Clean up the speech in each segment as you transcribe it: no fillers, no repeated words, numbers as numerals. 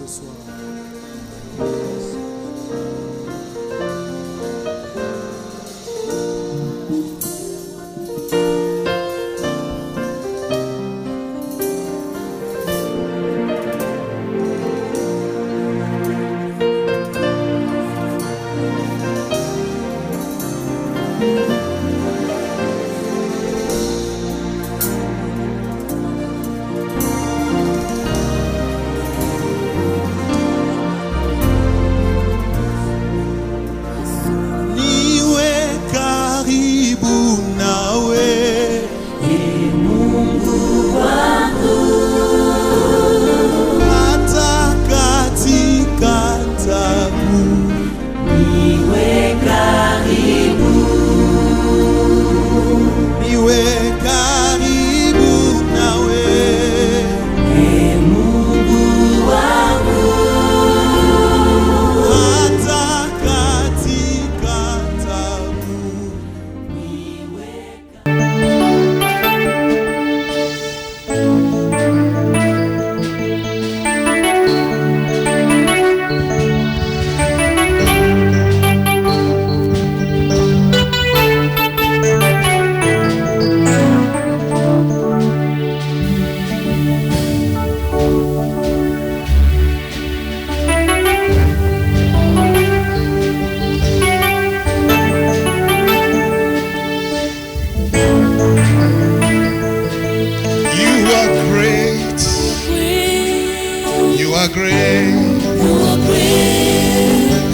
soir.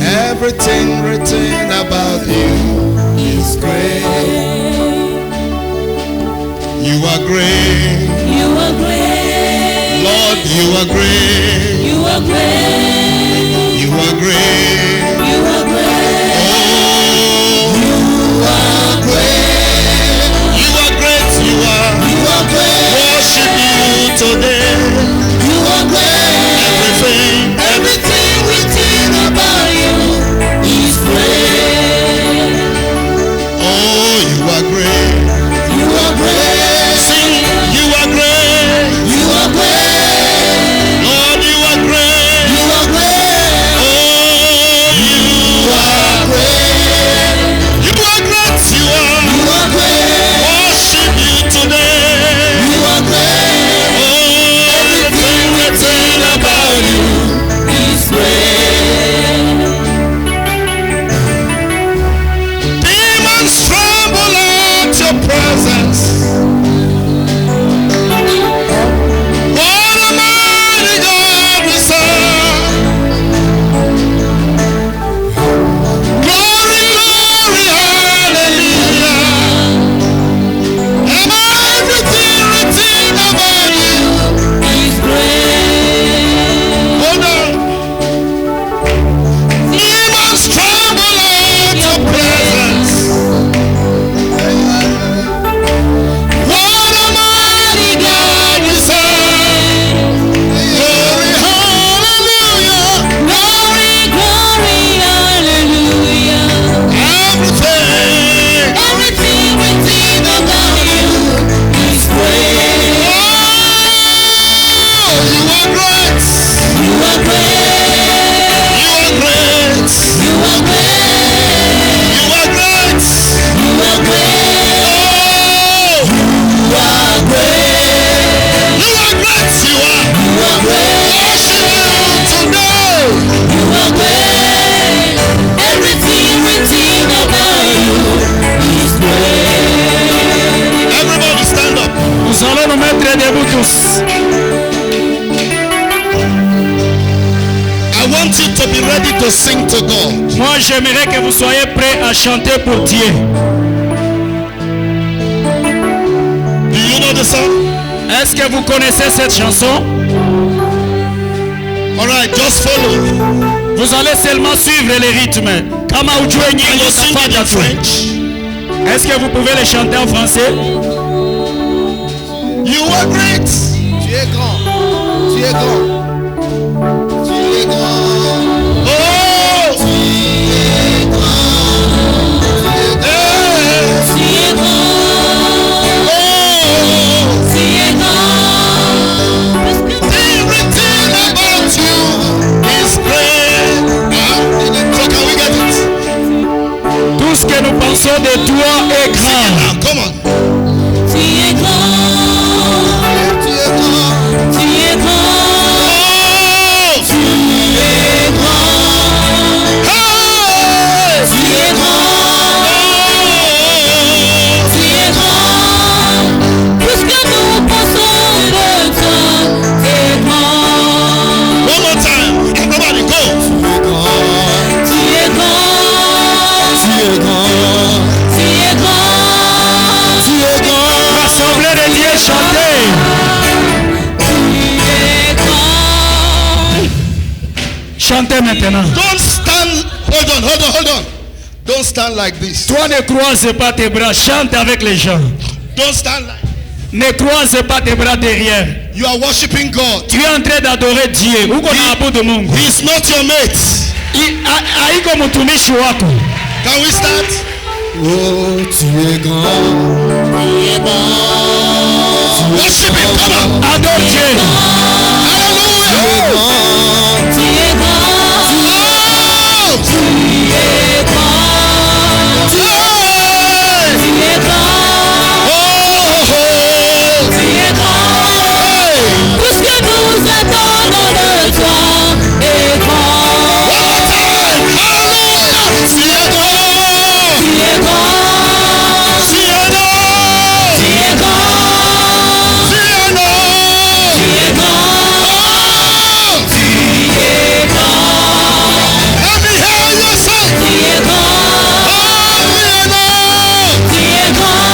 Everything written about you is great. You are great. You are great. Lord, you are great. You are great. You are great. You are great. Oh, you are great. You are great. You are great. Worship you today. You are great. Everything written about you is great. Oh, you are great. You are great. Sing, you are great. You are great. Lord, you are great. You are great. Oh, you are great. You are great. You are great. Worship you today. You are great. Oh, everything written about you is great. Demons tremble at your presence. What a mighty God we serve. Glory, glory, hallelujah. And everything written about you is great. Hold on. Demons tremble at your presence. What a mighty God we serve. Glory, hallelujah. Glory, glory, hallelujah. Everything written about you is great. Oh, you are great. You are great. You are great. You are great. You are great. You are great. Oh, You are great. you are great. You are. You are great. Worship you today. You are great. Everything written about you is great. Everybody stand up. Nous allons nous mettre debout tous. I want you to be ready to sing to God. Moi, j'aimerais que vous soyez prêts à chanter pour Dieu. Do you know the song? Est-ce que vous connaissez cette chanson? Alright, just follow. Vous allez seulement suivre les rythmes. Kama ujue Can nyimbo you sing it tafadhali in tu. French? Est-ce que vous pouvez les chanter en français? You are great. Tu es grand. Tu es grand. Tu es grand. Oh, Tu es grand. Tu es grand. Si est grand. everything about you pensons de toi est grand. Now, come on. Tu es grand, Tu es grand. tu es grand, Oh! tu es grand, Hey! tu es grand, tu es grand. Tout ce que nous pensons de toi est grand. One more time. Everybody go. Tu es grand, Tu es grand. tu es grand, Tu es grand. L'assemblée de Dieu chantez. tu es grand. Chantez maintenant. Don't stand. Hold on. Don't stand like this. Toi ne croise pas tes bras, chante avec les gens. Don't stand like. Ne croise pas tes bras derrière. You are worshiping God. Tu es en train d'adorer Dieu. Uko na abudu Mungu. He is not your mate. Haiko mtumishi wako. Can we start? Oh, tu es grand. Worship him. Come on. Adore Dieu. Hallelujah. Tu es grand, Oh! tu es grand, Hey! tu es grand, Oh! tu es grand. Hey! Tout ce que nous attendons de toi est grand. One more time. Hallelujah. Tu es grand. Tu es grand, Tu es grand. tu es grand, Tu es grand. tu es grand, Oh! tu es grand, Let me hear you say. tu es grand, Oh, tu es grand.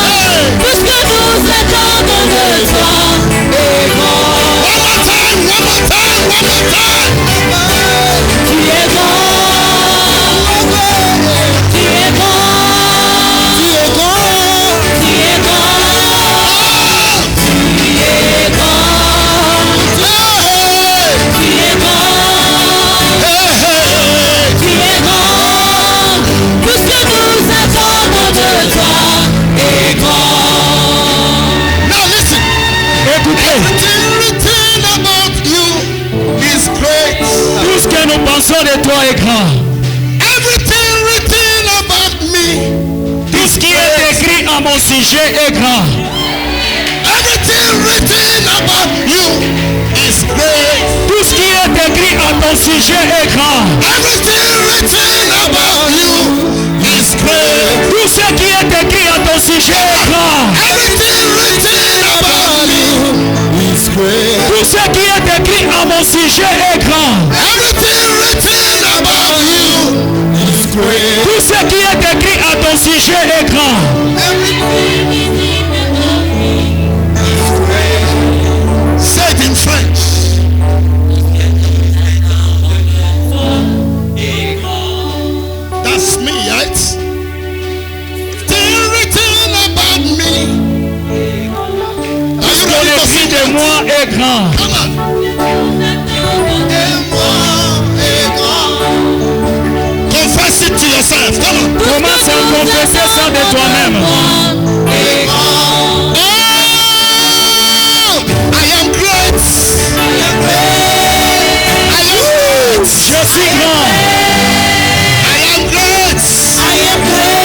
Hey! Tout ce que nous attendons de toi est grand. One more time. Tu es grand, tu es grand, Tu es grand. tu es grand, tu es grand, tu es grand, Hey, hey. tu es grand. Tout ce que nous attendons de toi est grand. Now listen. Écoutez, Everything written about you is great. tout ce que nous pensons de toi est grand. Everything written about me. Tout ce qui est écrit à mon sujet est grand. Everything written about you is great. Tout ce qui est écrit à ton sujet est grand. Everything written about you is great. Tout ce qui est écrit à ton sujet est grand. Everything written about you is great. Tout ce qui est écrit à mon sujet est grand. Everything written about you is great. Tout ce qui est écrit à ton sujet est grand. Say it in French. That's me, right? Everything written about me. Are you Qu'on ready to écrit sing de it? moi est grand. Come on. Et moi est grand. Confess it to yourself. Come on. Commence à confesser ça de toi-même. Est grand. Oh, I am great. I am great. Je suis grand. I am great. I am great.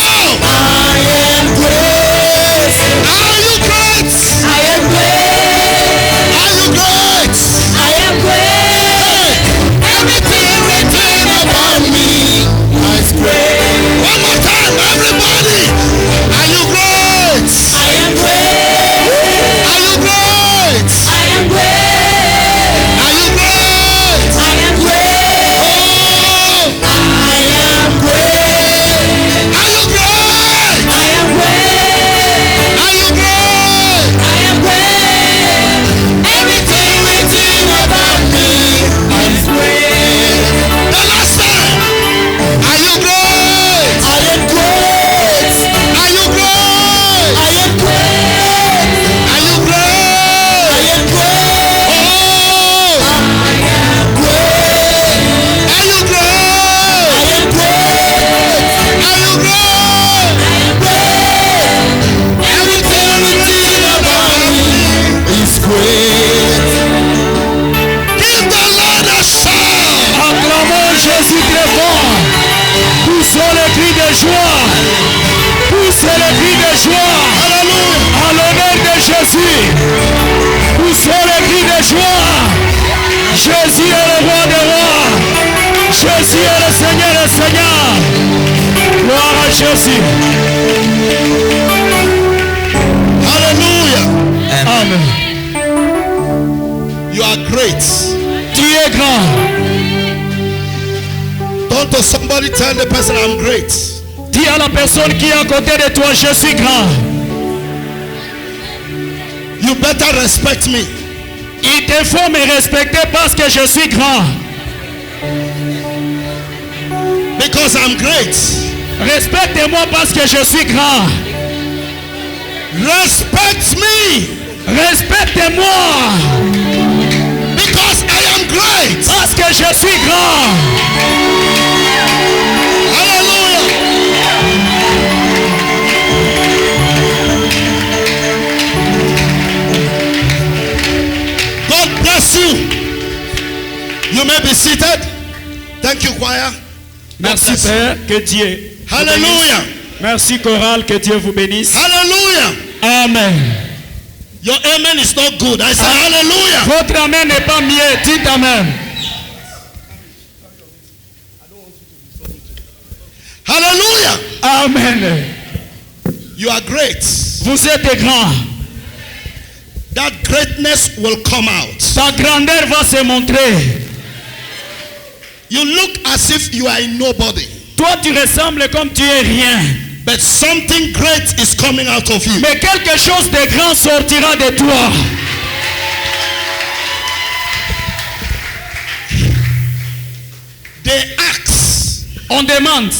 Oh, I am great. are you great? I am great. Are you great? I am great. Everything written about me is great. One more time, everybody. Are you great? I am great. Are you great? I am great. Are you great? I am great. de joie. Poussez les cris de joie. Hallelujah. En l'honneur de Jésus. Poussez les cris de joie. Jésus est le roi des rois. Jésus est le Seigneur des seigneurs. Gloire à Jésus. Hallelujah. Amen. You are great. Tu es grand. Don't to somebody tell the person I'm great. Dis à la personne qui est à côté de toi, je suis grand. You better respect me. Il te faut me respecter parce que je suis grand. Because I'm great. Respectez-moi parce que je suis grand. Respect me. Respectez-moi Because I am great. parce que je suis grand. Hallelujah. God bless you. You may be seated. Thank you, choir. God Merci bless you. Père, que Dieu vous Hallelujah. bénisse. Merci chorale, que Dieu vous bénisse. Hallelujah. Amen. Your amen is not good. I say hallelujah. Votre amen n'est pas mieux, dites amen. Hallelujah. Amen. You are great. Vous êtes grand. That greatness will come out. Ta grandeur va se montrer. You look as if you are in nobody, Toi, tu ressembles comme tu es rien. but something great is coming out of you. Mais quelque chose de grand sortira de toi. They ask, On demande,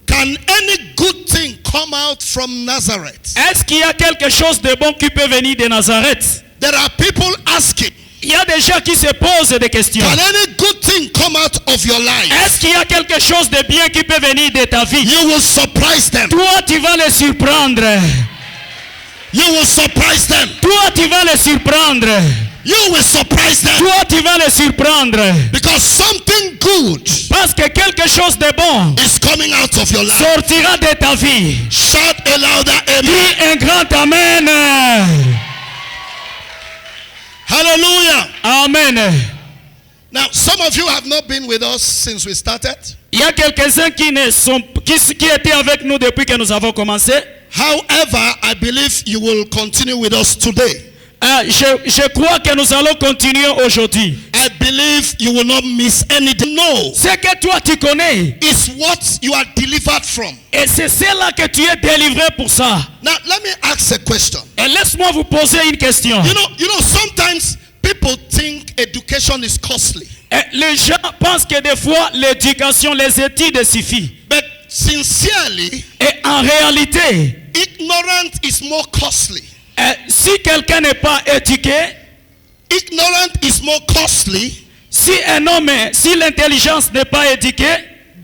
can any good thing come out from Nazareth? est-ce qu'il y a quelque chose de bon qui peut venir de Nazareth? There are people asking, Il y a des gens qui se posent des questions. can any good thing come out of your life? Est-ce qu'il y a quelque chose de bien qui peut venir de ta vie? You will surprise them. Toi, tu vas les surprendre. You will surprise them. Toi, tu vas les surprendre. You will surprise them. Toi, tu vas les surprendre. Because something good Parce que quelque chose de bon is coming out of your life. sortira de ta vie. Shout a louder amen. Dis un grand amen. Hallelujah. Amen. Now, some of you have not been with us since we started. Il y a quelques-uns qui étaient avec nous depuis que nous avons commencé. However, I believe you will continue with us today. Je crois que nous allons continuer aujourd'hui. I believe you will not miss anything. No, Ce que toi tu connais, it's what you are delivered from. et c'est cela que tu es délivré pour ça. Now, let me ask a question. Et laisse-moi vous poser une question. You know, sometimes people think education is costly. Et les gens pensent que des fois l'éducation, les études suffisent. But sincerely, Et en réalité, ignorance is more costly. si quelqu'un n'est pas éduqué, Ignorance is more costly si un homme, si l'intelligence n'est pas éduquée,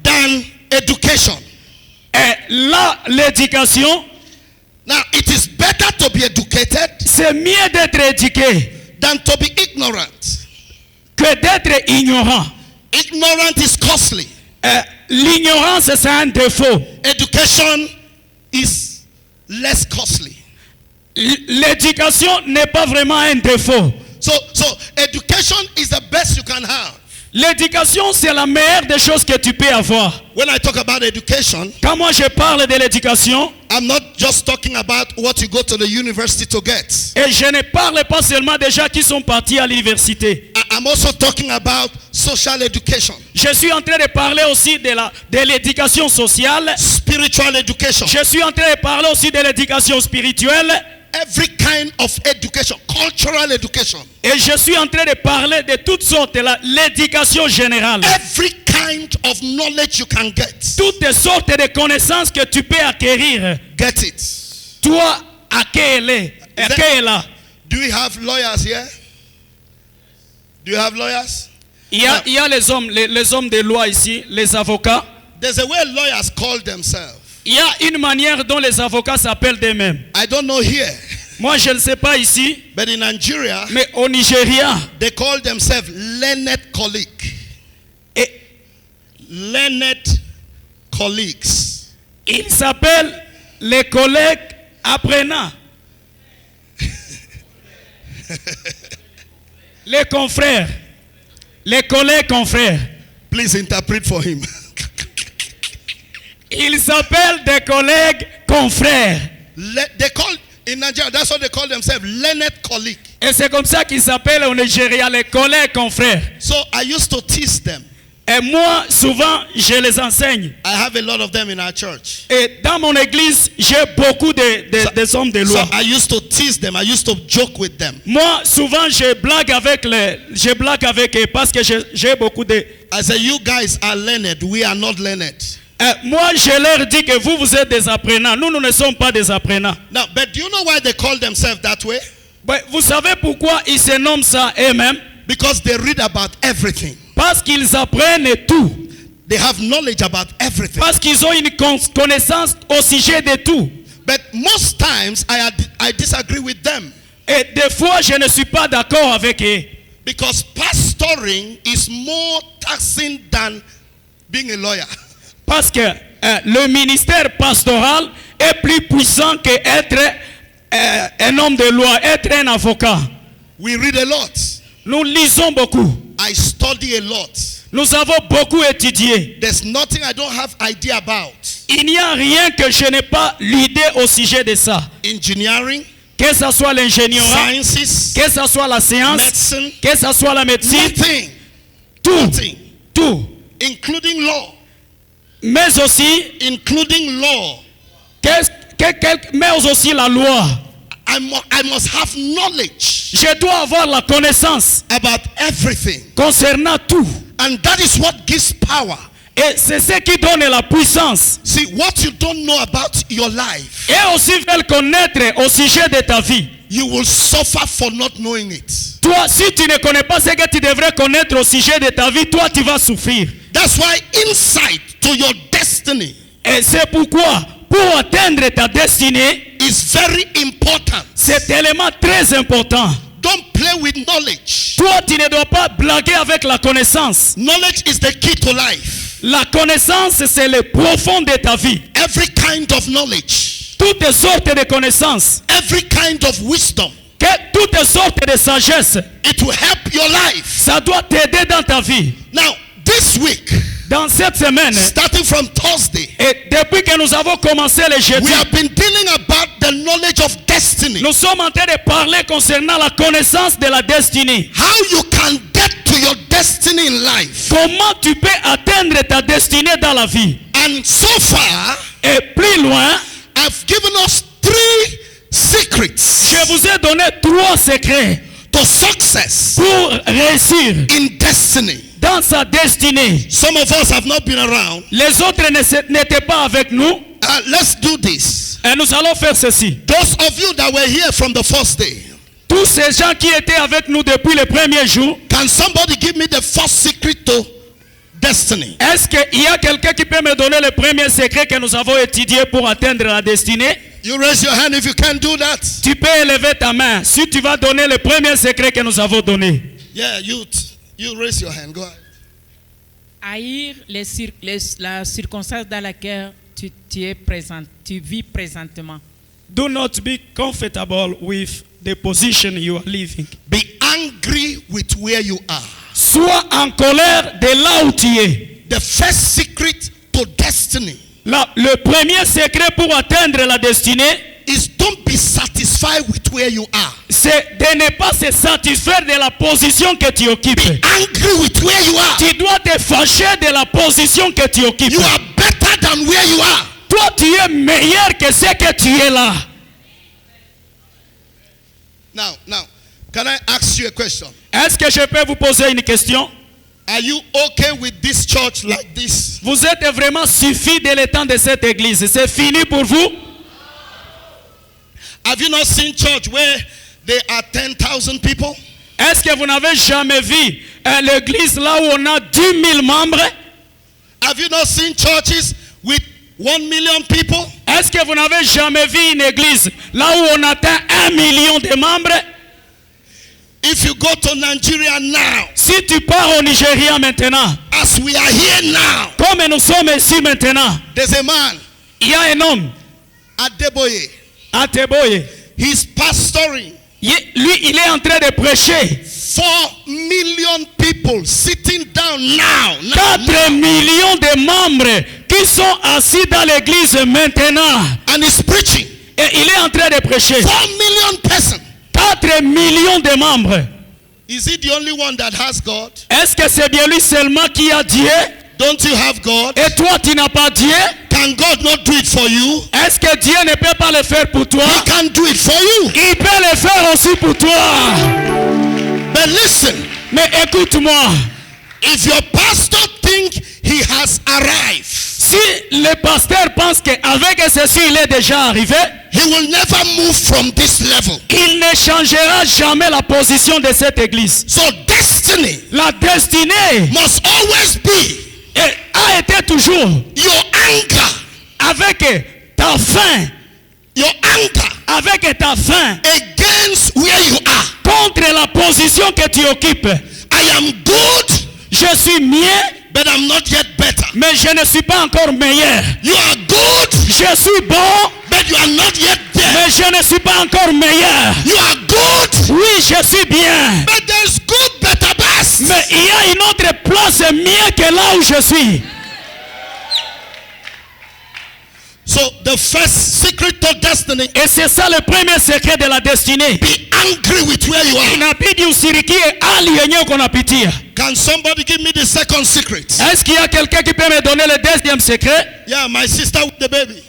than education. et là l'éducation, Now, it is better to be educated c'est mieux d'être éduqué than to be ignorant. que d'être ignorant. Ignorant is costly. L'ignorance, c'est un défaut. Education is less costly. L'éducation n'est pas vraiment un défaut. So education is the best you can have. L'éducation, c'est la meilleure des choses que tu peux avoir. When I talk about education, Quand moi je parle de l'éducation, I'm not just talking about what you go to the university to get. et je ne parle pas seulement des gens qui sont partis à l'université. I'm also talking about social education, Je suis en train de parler aussi de l'éducation sociale. spiritual education, Je suis en train de parler aussi de l'éducation spirituelle. every kind of education, cultural education, Et je suis en train de parler de toutes sortes, l'éducation générale. every kind of knowledge you can get. Toutes sortes de connaissances que tu peux acquérir. Get it. Toi, accueille-la. Do we have lawyers here? Do you have lawyers? Il y a les hommes de loi ici, les avocats. There's a way lawyers call themselves. Il y a une manière dont les avocats s'appellent d'eux-mêmes. I don't know here, Moi, je ne sais pas ici, but in Nigeria, mais au Nigeria, they call themselves learned colleague. et Learned colleagues. Il s'appelle les collègues apprenants. Les confrères. Les collègues confrères. Please interpret for him. Ils s'appellent des collègues confrères. They call in Nigeria, that's what they call themselves, learned colleague. Et c'est comme ça qu'ils s'appellent au Nigeria, les collègues confrères. So I used to teach them. Et moi, souvent, je les enseigne. I have a lot of them in our church. Et dans mon église, j'ai beaucoup de hommes de So loi. I used to tease them. I used to joke with them. Moi, souvent, je blague avec eux parce que j'ai beaucoup de... I say, you guys are learned. We are not learned. Moi, je leur dis que vous êtes des apprenants. Nous ne sommes pas des apprenants. Now, but do you know why they call themselves that way? Mais vous savez pourquoi ils se nomment ça eux-mêmes? Because they read about everything. Parce qu'ils apprennent tout. They have knowledge about everything. Parce qu'ils ont une connaissance au sujet de tout. But most times, I disagree with them. Et des fois, je ne suis pas d'accord avec eux. Because pastoring is more taxing than being a lawyer. Parce que le ministère pastoral est plus puissant qu'être un homme de loi, être un avocat. We read a lot. Nous lisons beaucoup. I study a lot. Nous avons beaucoup étudié. There's nothing I don't have idea about. Il n'y a rien que je n'ai pas l'idée au sujet de ça. Engineering, Que ce soit l'ingénierie, sciences, que ce soit la science, medicine, que ce soit la médecine, nothing, tout, nothing, tout. including law, Mais aussi, including law. mais aussi la loi. I must have knowledge Je dois avoir la connaissance about everything. concernant tout. And that is what gives power. Et c'est ce qui donne la puissance. See, what you don't know about your life, Et aussi veulent connaître au sujet de ta vie. you will suffer for not knowing it. Toi, si tu ne connais pas ce que tu devrais connaître au sujet de ta vie, toi tu vas souffrir. That's why insight to your destiny Et c'est pourquoi, pour atteindre ta destinée, is very important. c'est élément très important. Don't play with knowledge. Toi, tu ne dois pas blaguer avec la connaissance. Knowledge is the key to life. La connaissance, c'est le profond de ta vie. Every kind of knowledge, Toutes sortes de connaissances, every kind of wisdom, toutes sortes de sagesse, it will help your life. ça doit t'aider dans ta vie. Now, this week, Dans cette semaine, starting from Thursday, et depuis que nous avons commencé le jeudi, we have been dealing about the knowledge of destiny. nous sommes en train de parler concernant la connaissance de la destinée. How you can get to your destiny in life. Comment tu peux atteindre ta destinée dans la vie? And so far, Et plus loin, I've given us 3 secrets je vous ai donné 3 secrets to success pour réussir in destiny. dans sa destinée. Some of us have not been around. Les autres n'étaient pas avec nous. Let's do this. Et nous allons faire ceci. Those of you that were here from the first day, Tous ces gens qui étaient avec nous depuis le premier jour, can somebody give me the first secret to destiny? est-ce qu'il y a quelqu'un qui peut me donner le premier secret que nous avons étudié pour atteindre la destinée? You raise your hand if you can do that. Tu peux élever ta main si tu vas donner le premier secret que nous avons donné. Yeah, you raise your hand. Go ahead. Haïr la circonstance dans laquelle tu vis présentement. Do not be comfortable with the position you are living. Be angry with where you are. Sois en colère de là où tu es. The first secret to destiny Le premier secret pour atteindre la destinée, is don't be satisfied with where you are. c'est de ne pas se satisfaire de la position que tu occupes. Angry with where you are. Tu dois te fâcher de la position que tu occupes. You are better than where you are. Toi, tu es meilleur que ce que tu es là. Now, can I ask you a question? Est-ce que je peux vous poser une question? Are you okay with this church like this? Vous êtes vraiment suffi de l'état de cette église. C'est fini pour vous? Have you not seen church where there are 10,000 people? Est-ce que vous n'avez jamais vu l'église là où on a 10 000 membres? Have you not seen churches with 1 million people? Est-ce que vous n'avez jamais vu une église là où on atteint 1 million de membres? If you go to Nigeria now, Si tu pars au Nigeria maintenant, as we are here now, comme nous sommes ici maintenant, there's a man. Il y a un homme, Adeboye. Ateboye. He's pastoring. Lui, il est en train de prêcher. 4 million people sitting down now. 4 millions de membres qui sont assis dans l'église maintenant. And he's preaching. Et il est en train de prêcher. 4 million persons. 4 millions de membres. Is he the only one that has God? Est-ce que c'est bien lui seulement qui a Dieu? Don't you have God? Et toi, tu n'as pas Dieu? Can God not do it for you? Est-ce que Dieu ne peut pas le faire pour toi? He can do it for you. Il peut le faire aussi pour toi. But listen, Mais écoute-moi. if your pastor think he has arrived, Si le pasteur pense qu'avec ceci, il est déjà arrivé, he will never move from this level. il ne changera jamais la position de cette église. So destiny La destinée must always be a été toujours your anchor, avec ta faim, avec ta faim against where you are. contre la position que tu occupes. I am good, Je suis mieux, but I'm not yet better. mais je ne suis pas encore meilleur. You are good, Je suis bon, but you are not yet there. mais je ne suis pas encore meilleur. You are good, Oui, je suis bien, but there's good, better, best. mais il y a une autre place mieux que là où je suis. So the first secret to destiny, Et c'est ça le premier secret de la destinée. be angry with where you are. Inabidi usirikie hali yenyewe uko napitia. Can somebody give me the second secret? Est-ce qu'il y a quelqu'un qui peut me donner le deuxième secret? Yeah, my sister with the baby.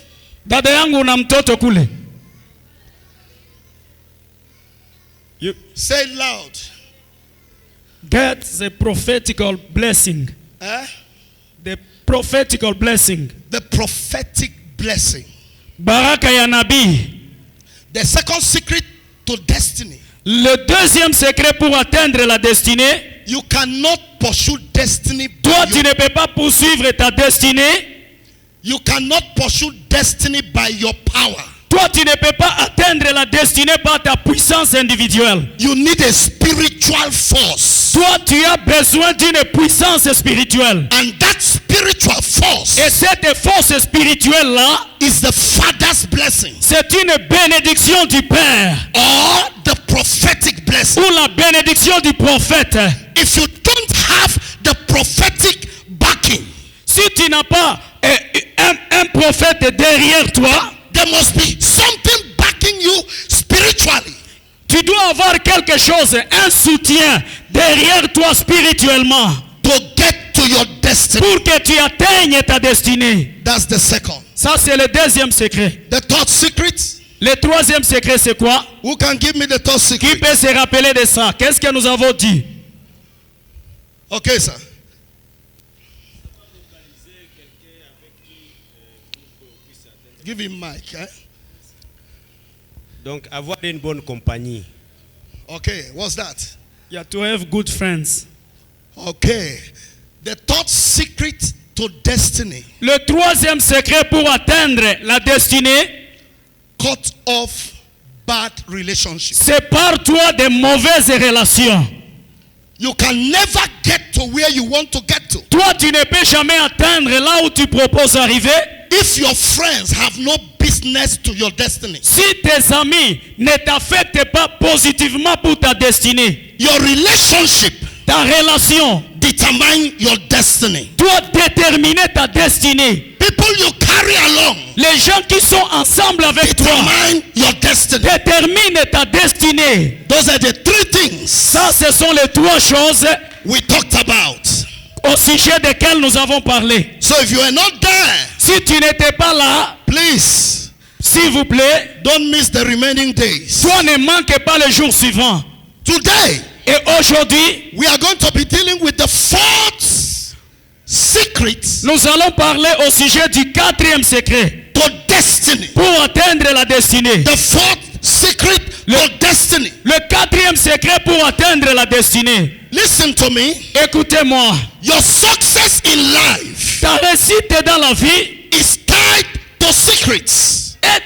Dada yangu na mtoto kule. You say it loud. Get the prophetical blessing. Eh? The prophetical blessing. The prophetic blessing. Baraka ya nabii. The second secret to destiny. Le deuxième secret pour atteindre la destinée. You cannot pursue destiny by Toi, tu your, ne peux pas poursuivre ta destinée. you cannot pursue destiny by your power. Toi, tu ne peux pas atteindre la destinée par ta puissance individuelle. You need a spiritual force. Toi, tu as besoin d'une puissance spirituelle. And that spiritual force Et cette force spirituelle-là, is the Father's blessing c'est une bénédiction du Père or the prophetic blessing. ou la bénédiction du prophète. If you don't have the prophetic backing, Si tu n'as pas un prophète derrière toi, there must be something backing you spiritually. tu dois avoir quelque chose, un soutien derrière toi spirituellement To get to your destiny. pour que tu atteignes ta destinée. That's the second. Ça, c'est le deuxième secret. The third secret. Le troisième secret, c'est quoi? Who can give me the third Qui secret? peut se rappeler de ça? Qu'est-ce que nous avons dit? Okay, sir. Give him mic. Eh? Donc, avoir une bonne compagnie. Okay, what's that? You have to have good friends. Okay. The third secret to destiny. Le troisième secret pour atteindre la destinée, Cut off bad relationships. sépare-toi des mauvaises relations. You can never get to where you want to get to. Toi, tu ne peux jamais atteindre là où tu proposes d'arriver If your friends have no business to your destiny. si tes amis ne t'affectent pas positivement pour ta destinée. Your relationship Ta relation determine your destiny. doit déterminer ta destinée. People you carry along Les gens qui sont ensemble avec toi determine your destiny. déterminent ta destinée. Those are the three things Ça, ce sont les trois choses we talked about. au sujet desquelles nous avons parlé. So if you are not there, Si tu n'étais pas là, please s'il vous plaît, don't miss the remaining days. toi ne manque pas le jour suivant. Today, Et aujourd'hui, we are going to be dealing with the fourth secret nous allons parler au sujet du quatrième secret to destiny. pour atteindre la destinée. The fourth secret to destiny. Le quatrième secret pour atteindre la destinée. Listen to me. Écoutez-moi, Your success in life ta réussite dans la vie is tied to secrets. est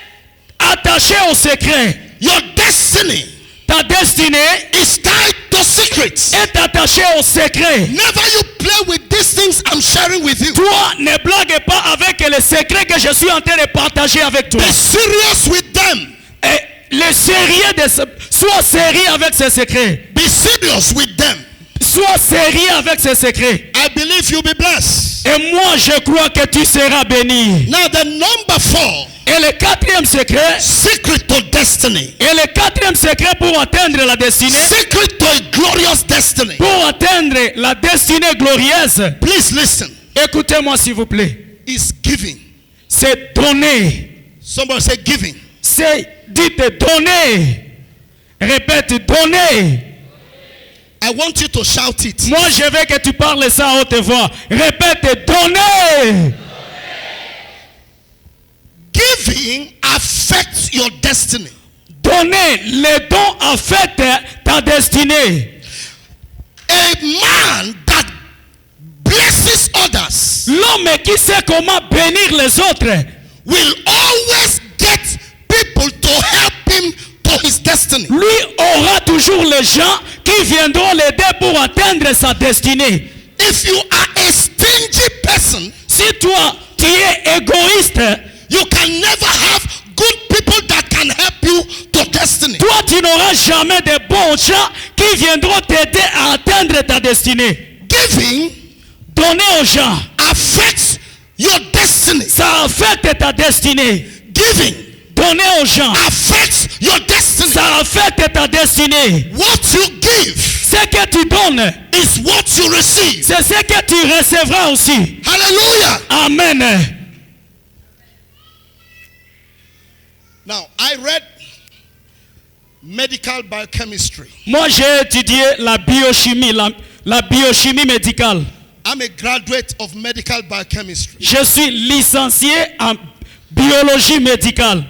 attachée au secret. Your destiny Ta destinée is tied to secrets. est attachée au secret. Never you play with these things I'm sharing with you. Toi, ne blague pas avec les secrets que je suis en train de partager avec toi. Be serious with them. Et sois sérieux avec ces secrets. Be serious with them. Sois sérieux avec ces secrets. I believe you'll be blessed. Et moi, je crois que tu seras béni. Now the number 4, Et le quatrième secret, secret to destiny. et le quatrième secret pour atteindre la destinée, Secret to a glorious destiny. pour atteindre la destinée glorieuse, Please listen. écoutez-moi s'il vous plaît, Is giving. c'est donner. Somebody say giving. C'est, dites donner. Répète, donner. I want you to shout it. Moi, je veux que tu parles ça à haute voix. Répète, donner. Giving affects your destiny. Donner, les dons affectent ta destinée. A man that blesses others L'homme qui sait comment bénir les autres will always get people to help him to his destiny. lui aura toujours les gens qui viendront l'aider pour atteindre sa destinée. If you are a stingy person, Si toi, tu es égoïste, you can never have good people that can help you to destiny. toi, tu n'auras jamais de bons gens qui viendront t'aider à atteindre ta destinée. Giving Donner aux gens, affects your destiny. ça affecte ta destinée. Giving Donner aux gens, affects your destiny. ça affecte ta destinée. What you give Ce que tu donnes, is what you receive. c'est ce que tu recevras aussi. Hallelujah. Amen. Now, I read medical biochemistry. Moi, j'ai étudié la biochimie, la biochimie médicale. I'm a graduate of medical biochemistry. Je suis licencié en biologie médicale.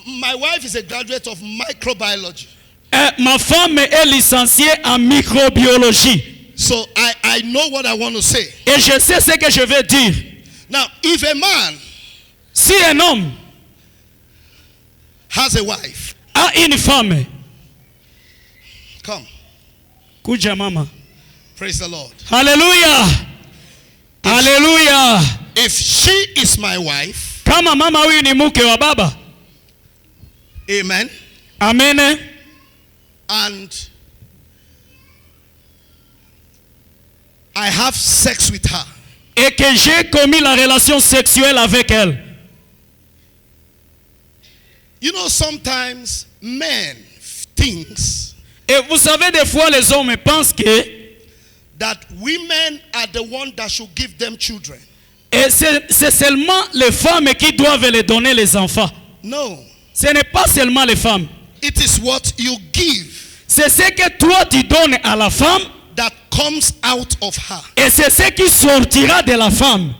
My wife is a graduate of microbiology. Et ma femme est licenciée en microbiologie. So I know what I want to say. Et je sais ce que je veux dire. Now, if a man Si un homme has a wife, a une femme, come, kuja mama. praise the Lord. Alléluia. Alléluia. If she is my wife, Kama mama huyu ni mke wa baba. amen, Amen. and I have sex with her, Et que j'ai commis la relation sexuelle avec elle. you know, sometimes men thinks Et vous savez, des fois, les hommes pensent que that women are the one that should give them children. et c'est seulement les femmes qui doivent les donner les enfants. No, Ce n'est pas seulement les femmes. it is what you give C'est ce que toi tu donnes à la femme that comes out of her. et c'est ce qui sortira de la femme.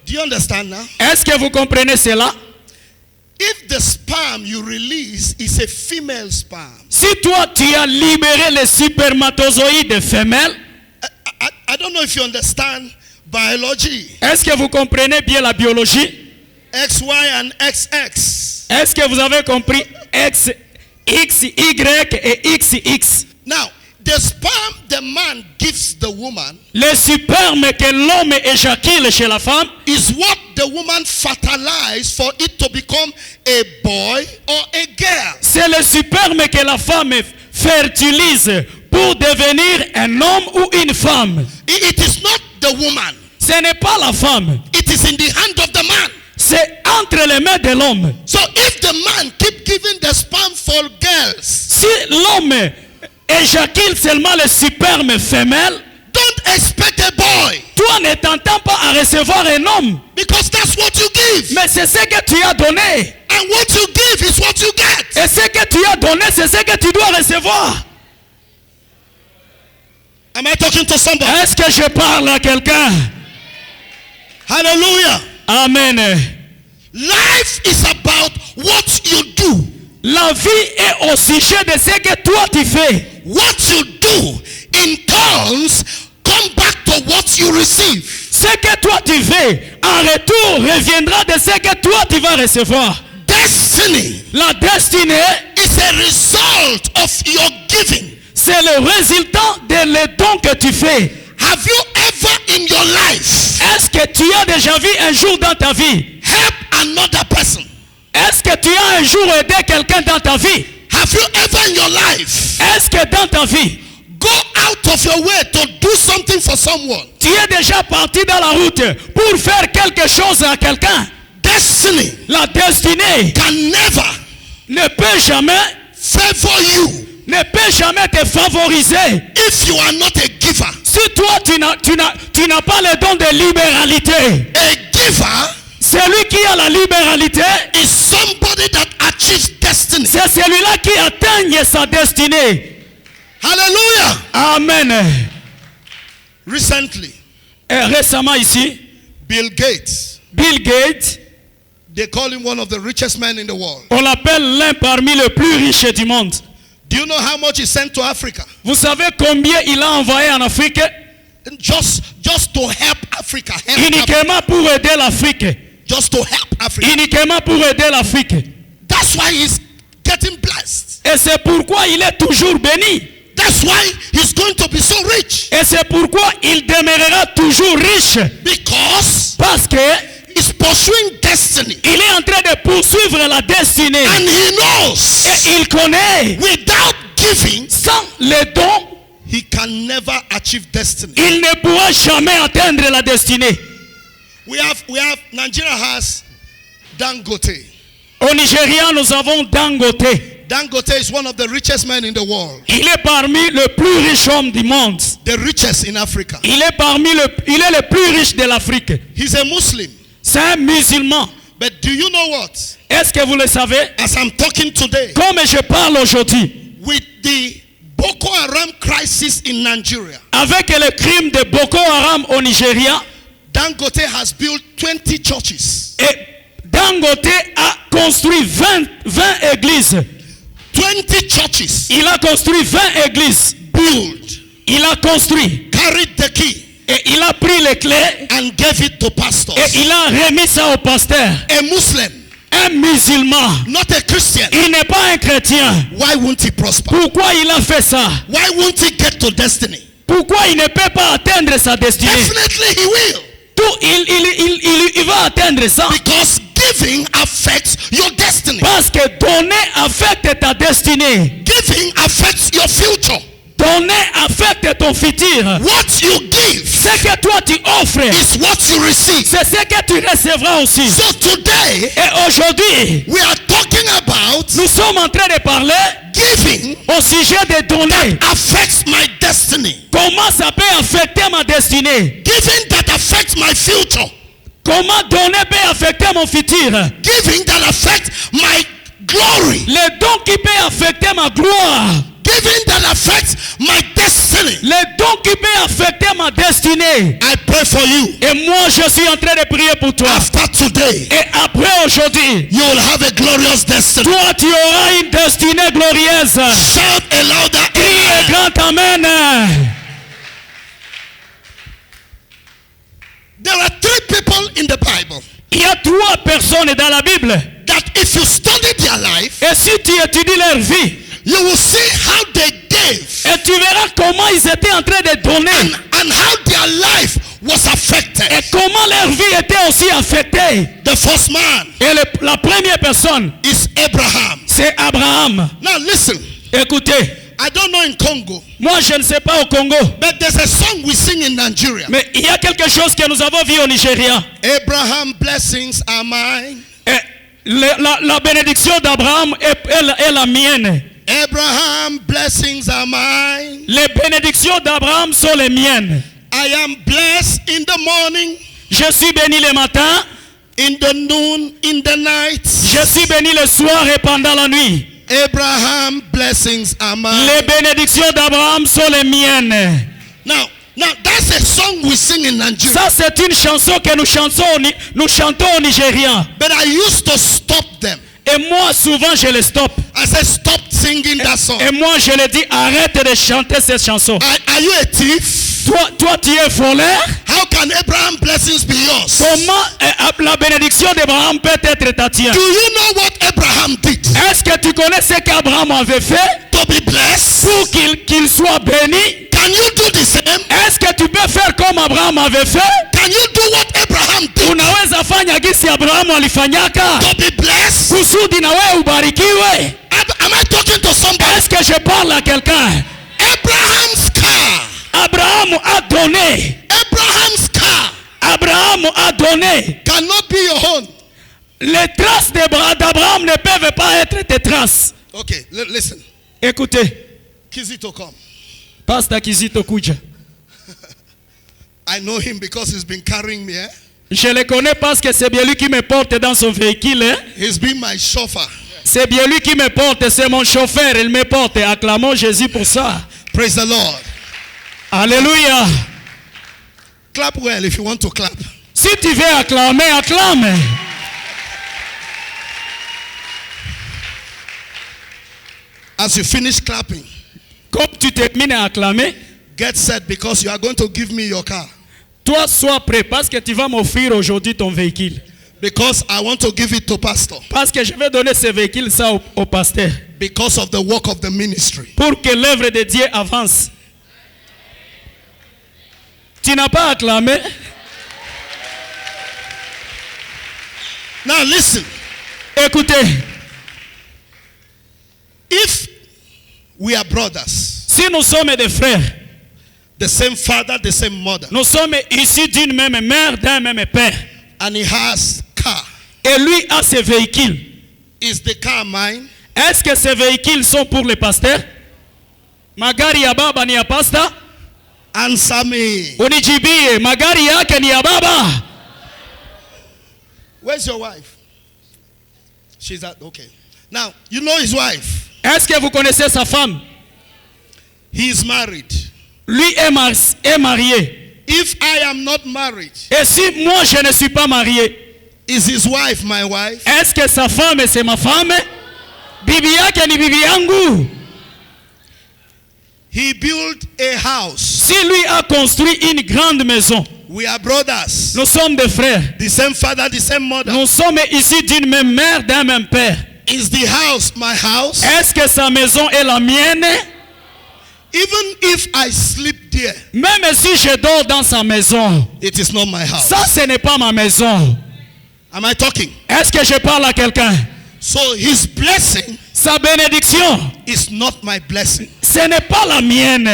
Do you understand now? Est-ce que vous comprenez cela? If the sperm you release is a female sperm, Si toi tu as libéré les spermatozoïdes femelles, I don't know if you understand biology. est-ce que vous comprenez bien la biologie? XY and XX. Est-ce que vous avez compris X, X, Y et XX? Now, the sperm the man gives the woman Le sperme que l'homme éjacule chez la femme, is what the woman fertilizes for it to become a boy or a girl. c'est le sperme que la femme fertilise pour devenir un homme ou une femme. It is not the woman. Ce n'est pas la femme, It is in the hand of the man. c'est entre les mains de l'homme. So if the man keep giving the sperm for girls, Si l'homme éjacule seulement le sperme femelle, don't expect a boy, toi ne t'entends pas à recevoir un homme. because that's what you give. Mais c'est ce que tu as donné. And what you give is what you get. Et ce que tu as donné, c'est ce que tu dois recevoir. Am I talking to somebody? Est-ce que je parle à quelqu'un? Hallelujah. Amen. Life is about what you do. La vie est au sujet de ce que toi tu fais. What you do in turns come back to what you receive. Ce que toi tu fais, en retour, reviendra de ce que toi tu vas recevoir. Destiny La destinée, is a result of your giving. c'est le résultat des dons que tu fais. Have you ever in your life Est-ce que tu as déjà vu un jour dans ta vie? help another person? Est-ce que tu as un jour aidé quelqu'un dans ta vie? Have you ever in your life Est-ce que dans ta vie, go out of your way to do something for someone? tu es déjà parti dans la route pour faire quelque chose à quelqu'un? Destiny La destinée can never ne peut jamais favor you te favoriser. if you are not a giver. Si toi tu n'as pas le don de libéralité, A giver celui qui a la libéralité, is somebody that achieves destiny. c'est celui-là qui atteint sa destinée. Hallelujah. Amen. Recently, Et récemment ici, Bill Gates, Bill Gates, they call him one of the richest men in the world. on l'appelle l'un parmi les plus riches du monde. Do you know how much he sent to Africa? Vous savez combien il a envoyé en Afrique? Just to help Africa. Help Africa. Uniquement pour aider l'Afrique. Just to help Africa. Uniquement pour aider l'Afrique. That's why he's getting blessed. Et c'est pourquoi il est toujours béni. That's why he's going to be so rich. Et c'est pourquoi il demeurera toujours riche. Because Parce que he's pursuing destiny. il est en train de poursuivre la destinée. And he knows Et il connaît, without giving, sans les dons, he can never achieve destiny. il ne pourra jamais atteindre la destinée. Nigeria has Dangote. Au Nigeria, nous avons Dangote. Dangote is one of the richest men in the world. Il est parmi les plus riches hommes du monde. The richest in Africa. Il est le plus riche de l'Afrique. He's a Muslim. C'est un musulman. But do you know what? Est-ce que vous le savez? As I'm talking today, Comme je parle aujourd'hui, with the Boko Haram crisis in Nigeria, avec le crime de Boko Haram au Nigeria, Dangote has built 20 churches. et Dangote a construit 20 églises. 20 churches. Il a construit 20 églises. Built. Il a construit. Carried the key. Et il a pris les clés. And gave it to pastors. Et il a remis ça au pasteur. A Muslim. Un musulman. Not a Christian. Il n'est pas un chrétien. Why won't he prosper? Pourquoi il a fait ça? Why won't he get to destiny? Pourquoi il ne peut pas atteindre sa destinée? Definitely he will. Il va atteindre ça. Because giving affects your destiny. Parce que donner affecte ta destinée. Giving affects your future. Donner affecte ton futur. What you give Ce que toi tu offres, is what you receive. c'est ce que tu recevras aussi. So today, Et aujourd'hui, we are talking about nous sommes en train de parler giving au sujet de donner. affects my destiny. Comment ça peut affecter ma destinée? Giving that affects my future. Comment donner peut affecter mon futur? Giving that affects my glory. Le don qui peut affecter ma gloire. Giving that affects my destiny. Le don qui peut affecter ma destinée. I pray for you. Et moi, je suis en train de prier pour toi. After today, Et après aujourd'hui, you will have a glorious destiny. toi, tu auras une destinée glorieuse. Shout a louder Crie amen. grand amen. There are 3 people in the Bible Il y a 3 personnes dans la Bible. that if you study their life, Et si tu étudies leur vie, you will see how they gave et tu verras comment ils étaient en train de donner. and how their life was affected. Et comment leur vie était aussi affectée. The first man Et la première personne, is Abraham. c'est Abraham. Now listen, Écoutez, I don't know in Congo, moi je ne sais pas au Congo, but there's a song we sing in Nigeria. mais il y a quelque chose que nous avons vu au Nigeria. Abraham blessings are mine. Et la bénédiction d'Abraham est la mienne. Abraham blessings are mine. Les bénédictions d'Abraham sont les miennes. I am blessed in the morning, Je suis béni le matin, in the noon, in the night. je suis béni le soir et pendant la nuit. Abraham blessings are mine. Les bénédictions d'Abraham sont les miennes. Now that's a song we sing in Nigeria. Ça c'est une chanson que nous chantons au Nigeria. But I used to stop them. Et moi souvent je les stoppe. I said, stop singing that song. Et moi je leur dis arrête de chanter cette chanson. Are you a thief? Toi tu es voleur. How can Abraham blessings be yours? Comment la bénédiction d'Abraham peut être ta tienne? Do you know what Abraham did Est-ce que tu connais ce qu'Abraham avait fait to to be blessed? pour qu'il soit béni? Can you do the same? Est-ce que tu peux faire comme Abraham avait fait? Can you do what Abraham did Unaweza fanya gisi Abrahamu alifanyaka to be blessed? kusudi na wewe ubarikiwe? Am I talking to somebody? Est-ce que je parle à quelqu'un? Abraham's car. Abraham a donné. Abraham's car Abraham a donné. cannot be your own. Les traces d'Abraham ne peuvent pas être tes traces. Okay, listen. Écoutez, Kizito come. Pastor Kizito kuja. I know him because he's been carrying me. Je le connais parce que c'est bien lui qui me porte dans son véhicule. He's been my chauffeur. C'est bien lui qui me porte, c'est mon chauffeur, il me porte. Acclamons Jésus pour ça. Praise the Lord. Alléluia. Clap well if you want to clap. Si tu veux acclamer, acclame. As you finish clapping, Comme tu termines à acclamer, get set because you are going to give me your car. toi sois prêt parce que tu vas m'offrir aujourd'hui ton véhicule. Because I want to give it to pastor. Parce que je vais donner ce véhicule ça au pasteur. Because of the work of the ministry. Pour que l'œuvre de Dieu avance. Tu n'as pas acclamé? Now listen. Écoutez, If we are brothers, si nous sommes des frères, the same father, the same mother, nous sommes issus d'une même mère, d'un même père, and he has car, et lui a ses véhicules, is the car mine? est-ce que ces véhicules sont pour les pasteurs? Magari ya baba ni ya pastor? Answer me. Unijibie, magari yake ni ya baba? Where's your wife? She's at, okay. Now, you know his wife. Est-ce que vous connaissez sa femme? He is married. Lui est marié. If I am not married, Et si moi je ne suis pas marié, is his wife my wife? est-ce que sa femme c'est ma femme? Bibi yake ni bibi yangu. He built a house. Si lui a construit une grande maison, We are brothers. nous sommes des frères. The same father, the same mother. Nous sommes issus d'une même mère, d'un même père. Is the house my house? Est-ce que sa maison est la mienne? Even if I sleep there, Même si je dors dans sa maison, it is not my house. ça ce n'est pas ma maison. Am I talking? Est-ce que je parle à quelqu'un? So his blessing Sa bénédiction, is not my blessing. ce n'est pas la mienne.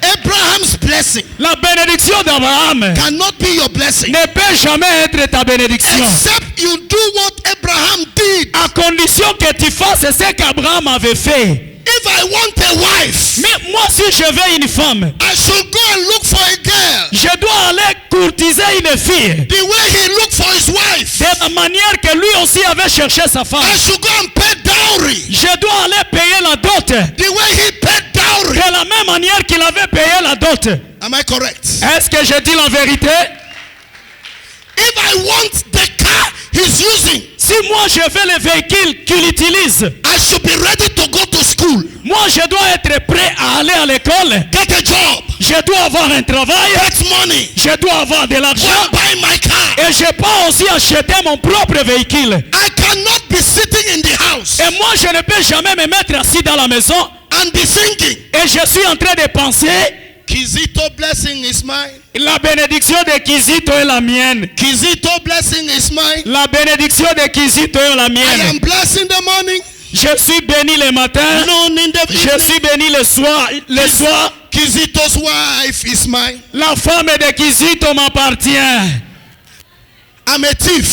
Abraham's blessing La bénédiction d'Abraham cannot be your blessing ne peut jamais être ta bénédiction. except you do what Abraham did. À condition que tu fasses ce qu'Abraham avait fait. If I want a wife, Mais moi si je veux une femme, I should go and look for a girl je dois aller courtiser une fille. the way he looked for his wife. De la manière que lui aussi avait cherché sa femme. I should go and pay dowry Je dois aller payer la dot. the way he paid dowry. De la même manière qu'il avait payé la dot. Am I correct? Est-ce que je dis la vérité? If I want the car he's using, Si moi je veux le véhicule qu'il utilise, I should be ready to go to school, moi je dois être prêt à aller à l'école. get a job, Je dois avoir un travail. get money, Je dois avoir de go l'argent. and buy my car. Et je peux aussi acheter mon propre véhicule. I cannot be sitting in the house Et moi je ne peux jamais me mettre assis dans la maison. and be singing. Et je suis en train de penser, Kizito blessing is mine. la bénédiction de Kizito est la mienne. Kizito blessing is mine. La bénédiction de Kizito est la I mienne. am blessed in the morning, Je suis béni le matin. noon in the Je evening. suis béni le soir. Le soir, Kizito's wife is mine. la femme de Kizito m'appartient. I'm a thief.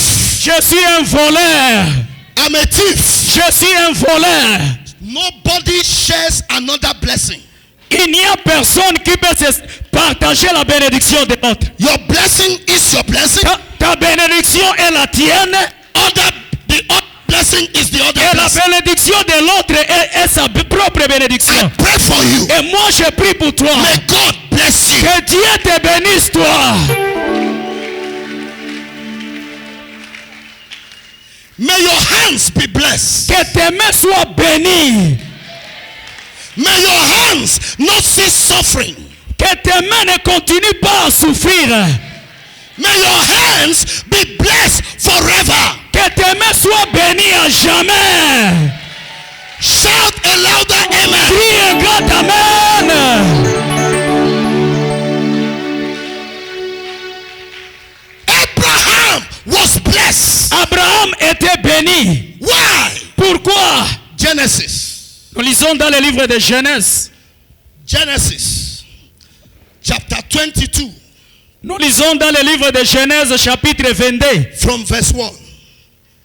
Je suis un voleur. I'm a thief. Je suis un voleur. Nobody shares another blessing. Il n'y a personne qui peut se partager la bénédiction de l'autre. Your blessing is your blessing. Ta bénédiction est la tienne The other blessing is the other et la blessing. bénédiction de l'autre est sa propre I bénédiction. pray for you. Et moi je prie pour toi. May God bless you. Que Dieu te bénisse toi. May your hands be blessed. Que tes mains soient bénies. May your hands not cease suffering. Que tes mains ne continuent pas à souffrir. May your hands be blessed forever. Que tes mains soient bénies à jamais. Shout a louder amen. Crie un grand amen. Abraham was blessed. Abraham était béni. Why? Pourquoi? Genesis. Nous lisons dans le livre de Genèse. Genesis. Chapter 22. Nous lisons dans le livre de Genèse chapitre 22 From verse 1.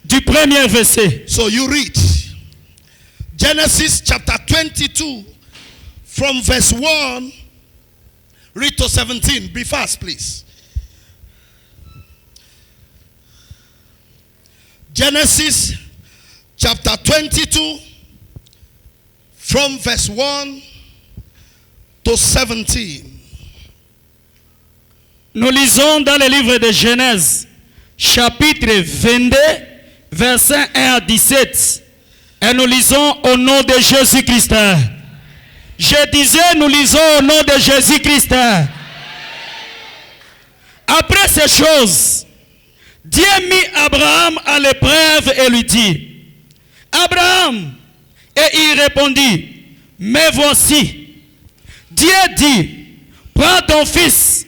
du premier verset. So you read. Genesis chapter 22. From verse 1. Read to 17. Be fast, please. Genesis chapter 22 from verse 1 to 17. Nous lisons dans le livre de Genèse, chapitre 22, versets 1 à 17. Et nous lisons au nom de Jésus-Christ. Je disais, nous lisons au nom de Jésus-Christ. Après ces choses, Dieu mit Abraham à l'épreuve et lui dit, Abraham, et il répondit, mais voici. Dieu dit, prends ton fils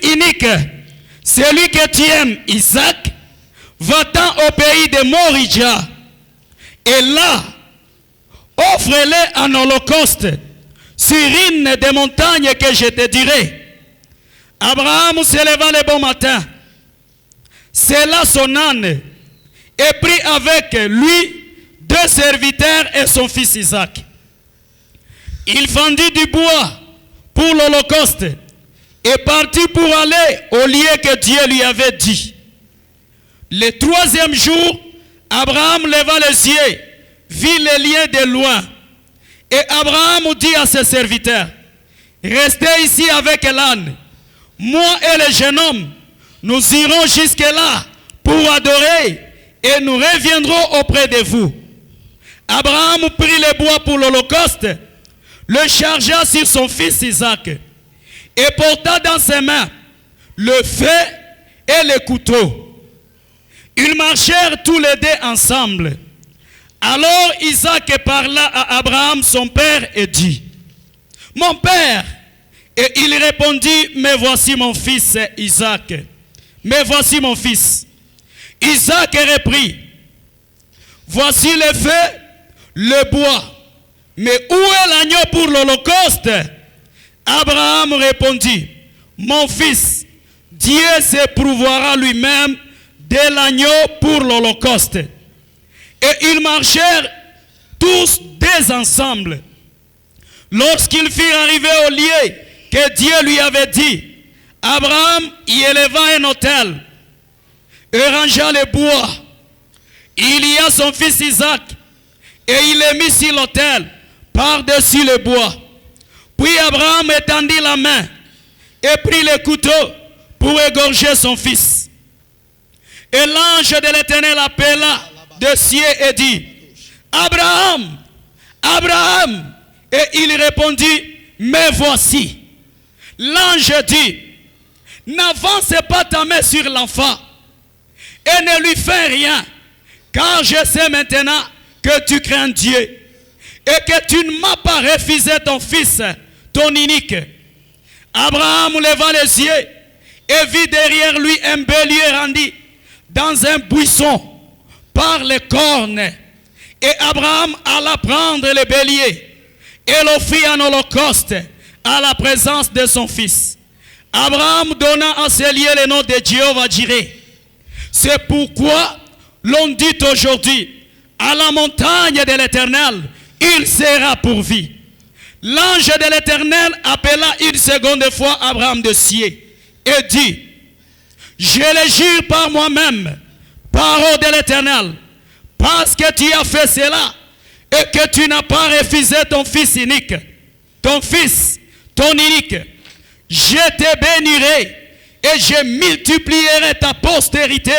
unique, celui que tu aimes, Isaac, va-t'en au pays de Moria, et là, offre-le en holocauste sur une des montagnes que je te dirai. Abraham se leva le bon matin, sella son âne, et prit avec lui 2 serviteurs et son fils Isaac. Il fendit du bois pour l'holocauste et partit pour aller au lieu que Dieu lui avait dit. Le 3e jour, Abraham leva les yeux, vit les liens de loin. Et Abraham dit à ses serviteurs, restez ici avec l'âne. Moi et le jeune homme, nous irons jusque-là pour adorer et nous reviendrons auprès de vous. Abraham prit le bois pour l'holocauste, le chargea sur son fils Isaac et porta dans ses mains le feu et le couteau. Ils marchèrent tous les deux ensemble. Alors Isaac parla à Abraham son père et dit, mon père. Et il répondit, mais voici mon fils Isaac. Mais voici mon fils. Isaac reprit, voici le feu, le bois. Mais où est l'agneau pour l'holocauste? Abraham répondit, mon fils, Dieu se pourvoira lui-même de l'agneau pour l'holocauste. Et ils marchèrent tous deux ensemble. Lorsqu'ils furent arrivés au lieu que Dieu lui avait dit, Abraham y éleva un autel et rangea le bois. Il y a son fils Isaac et il le mit sur l'autel par-dessus le bois. Puis Abraham étendit la main et prit le couteau pour égorger son fils. Et l'ange de l'Éternel appela de cieux et dit, Abraham, Abraham. Et il répondit, mais voici. L'ange dit, n'avance pas ta main sur l'enfant et ne lui fais rien, car je sais maintenant que tu crains Dieu et que tu ne m'as pas refusé ton fils, ton unique. Abraham leva les yeux et vit derrière lui un bélier rendu dans un buisson par les cornes. Et Abraham alla prendre le bélier et l'offrit en holocauste à la présence de son fils. Abraham donna à ce lieu le nom de Jéhovah Jireh. C'est pourquoi l'on dit aujourd'hui, à la montagne de l'Éternel, il sera pourvu. L'ange de l'Éternel appela une seconde fois Abraham de cieux et dit, je le jure par moi-même, parole de l'Éternel, parce que tu as fait cela et que tu n'as pas refusé ton fils unique, ton fils, ton unique, je te bénirai et je multiplierai ta postérité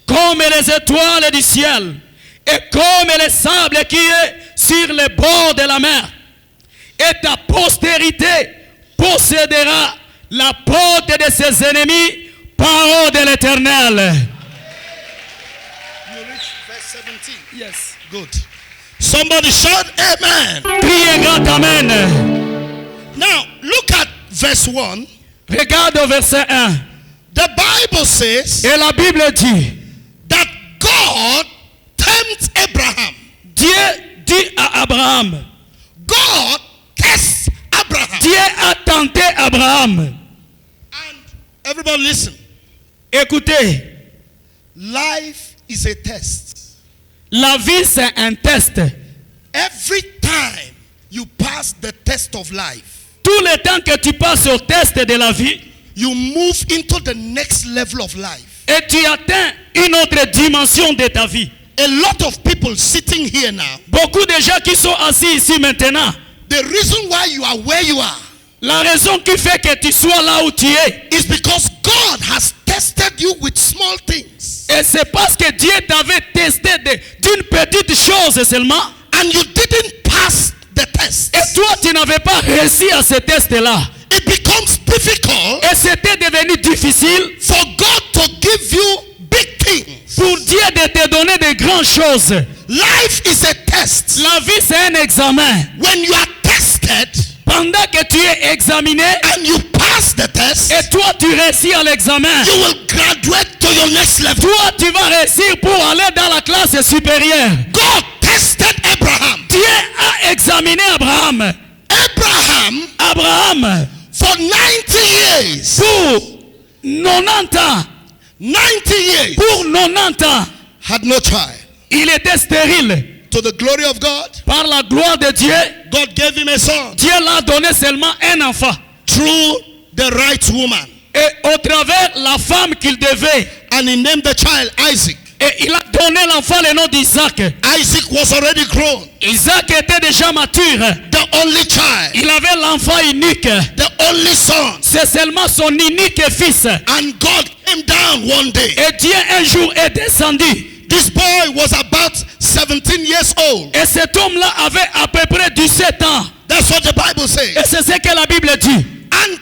comme les étoiles du ciel et comme le sable qui est sur les bords de la mer. Et ta postérité possédera la porte de ses ennemis, parole de l'Éternel. You reach verse 17. Yes. Good. Somebody shout amen. Criez grand Amen. Now, look at verse 1. Regarde au verset 1. The Bible says Et la Bible dit, that God tempts Abraham. Dieu dit à Abraham, God tests Abraham. Dieu a tenté Abraham. And everybody listen. Écoutez, Life is a test. la vie c'est un test. Every time you pass the test of life, Tout le temps que tu passes au test de la vie, you move into the next level of life. et tu atteins une autre dimension de ta vie. A lot of people sitting here now, Beaucoup de gens qui sont assis ici maintenant, the reason why you are where you are la raison qui fait que tu sois là où tu es, is because God has tested you with small things. et c'est parce que Dieu t'avait testé d'une petite chose seulement, And you didn't pass the test. et toi tu n'avais pas réussi à ce test-là. It becomes difficult Et c'était devenu difficile for God to give you big things. pour Dieu de te donner de grandes choses. Life is a test. La vie c'est un examen. When you are tested Pendant que tu es examiné and you pass the test, et toi tu réussis à l'examen, you will graduate to your next level. toi tu vas réussir pour aller dans la classe supérieure. God tested Abraham. Dieu a examiné Abraham. Abraham For 90 years. pour 90 ans. 90 years. Pour 90 ans. Had no child. Il était stérile. To the glory of God, Par la gloire de Dieu, God gave him a son. Dieu l'a donné seulement un enfant. Through the right woman. Et au travers la femme qu'il devait. And he named the child Isaac. Et il a donné l'enfant le nom d'Isaac. Isaac was already grown. Isaac était déjà mature. The only child. Il avait l'enfant unique. The only son. C'est seulement son unique fils. And God came down one day. Et Dieu un jour est descendu. This boy was about 17 years old. Et cet homme-là avait à peu près 17 ans. That's what the Bible says. Et c'est ce que la Bible dit. And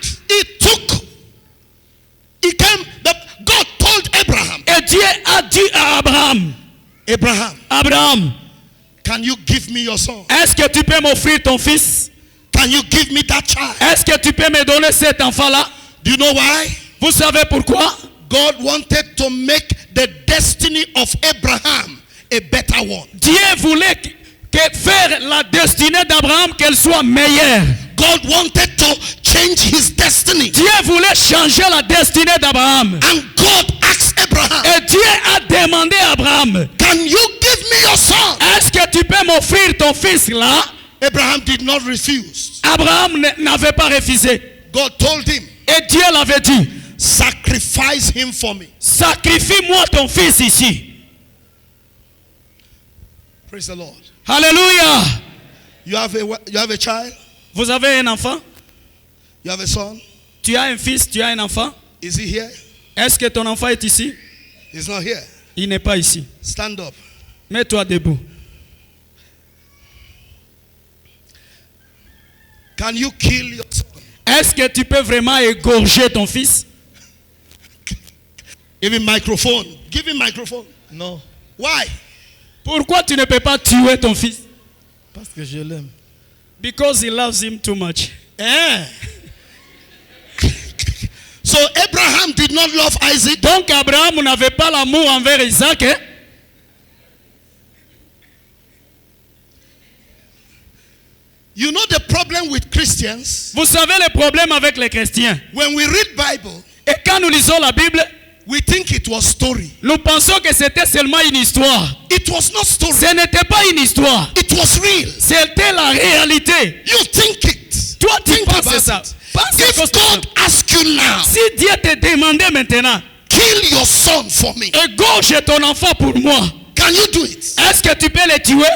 God told Abraham. Et Dieu a dit à Abraham, Abraham, can you give me your son? est-ce que tu peux m'offrir ton fils? Can you give me that child? Est-ce que tu peux me donner cet enfant-là? Do you know why? Vous savez pourquoi? God wanted to make the destiny of Abraham a better one. Dieu voulait faire la destinée d'Abraham qu'elle soit meilleure. God wanted to change his destiny. Dieu voulait changer la destinée d'Abraham. And God asked Abraham, Et Dieu a demandé à Abraham, can you give me your son? est-ce que tu peux m'offrir ton fils là? Abraham did not refuse. Abraham n'avait pas refusé. God told him, Et Dieu l'avait dit, sacrifice him for me. sacrifie-moi ton fils ici. Praise the Lord. Alléluia. You have a child? Vous avez un enfant? You have a son? Tu as un fils, tu as un enfant? Is he here? Est-ce que ton enfant est ici? He's not here. Il n'est pas ici. Stand up. Mets-toi debout. Can you kill your son? Est-ce que tu peux vraiment égorger ton fils? Give him microphone. Give him microphone. Non, Why? Pourquoi tu ne peux pas tuer ton fils? parce que je l'aime. Because he loves him too much. Eh. So Abraham did not love Isaac. Donc Abraham n'avait pas l'amour envers Isaac. Hein? You know the problem with Christians? Vous savez le problème avec les chrétiens. When we read Bible, Et quand nous lisons la Bible, we think it was story. nous pensons que c'était seulement une histoire. It was not story. Ce n'était pas une histoire. It was real. C'était la réalité. You think it. Toi, tu Think penses about ça. it. Pense If à ça. God asks you now, Si Dieu te demandait maintenant, kill your son for me, égorge ton enfant pour moi, can you do it? est-ce que tu peux le tuer?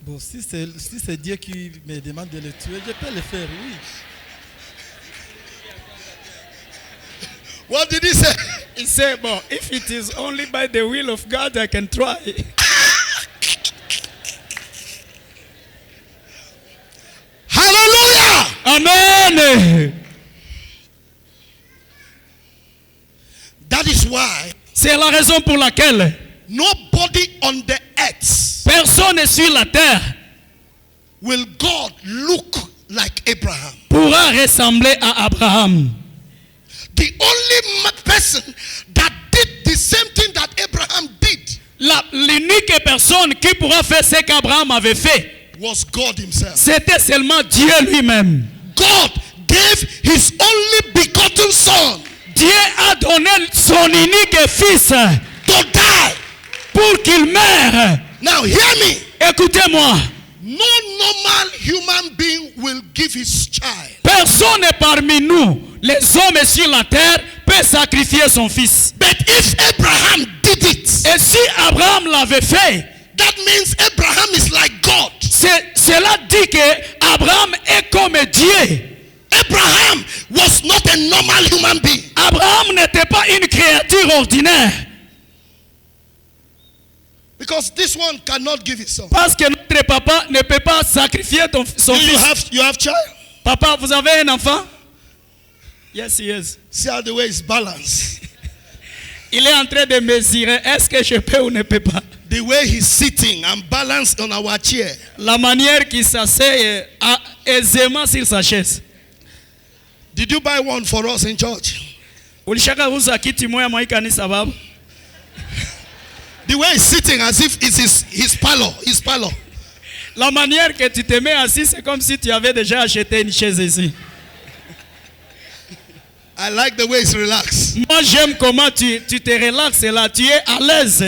Bon, si c'est Dieu qui me demande de le tuer, je peux le faire, oui. What did he say? He said, well, if it is only by the will of God, I can try. Hallelujah! Amen. That is why C'est la raison pour laquelle nobody on the earth personne sur la terre will God look like Abraham. pourra ressembler à Abraham. The only person that did the same thing that Abraham did L'unique personne qui pourra faire ce qu'Abraham avait fait, was God himself. c'était seulement Dieu lui-même. God gave his only begotten son Dieu a donné son unique fils to die. pour qu'il meure. Now hear me. Écoutez-moi, No normal human being will give his child. personne parmi nous, les hommes sur la terre, peut sacrifier son fils. But if Abraham did it, Et si Abraham l'avait fait, that means Abraham is like God. cela dit que Abraham est comme Dieu. Abraham was not a normal human being. Abraham n'était pas une créature ordinaire. Because this one cannot give his son. Parce que notre papa ne peut pas sacrifier son fils. You have child? Papa, vous avez un enfant? Yes, yes. See how the way is balanced. Il est en train de mesurer. Est-ce que je peux ou ne peux pas? The way he's sitting and balanced on our chair. La manière qu'il s'assied aisément sur sa chaise. Did you buy one for us in church? Ulishaka uza kiti moya mwa kanisa babu? The way he's sitting as if it's his parlor. His parlor. La manière que tu te mets assis, c'est comme si tu avais déjà acheté une chaise ici. I like the way he's relaxed. Moi, j'aime comment tu te relaxes là, tu es à l'aise.